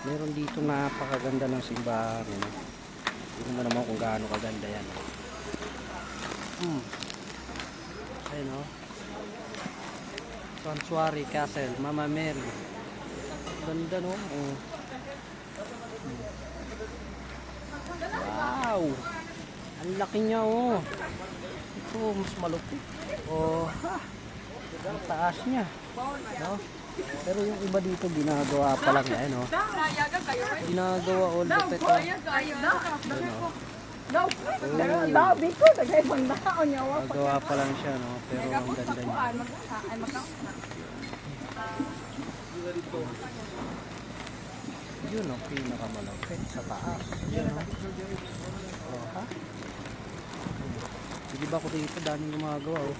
Meron dito napakaganda ng simbahan. Ano? Tingnan mo naman kung gaano kaganda yan. Ayun o. Sanctuary Castle, Mama Mary. Ganda no? Wow! Ang laki niya oh. Ito mas malupit. Oh, ha. Ang taas niya. No? Pero yung iba dito ginagawa pa lang yan, no? Ginagawa all the pet. Ginagawa pa lang siya, no? Pero ang ganda niya. Yun, no? Pinakamalapit sa taas. Yun, no? Oh, ha? Hindi ba ko dito daming gumagawa, oh?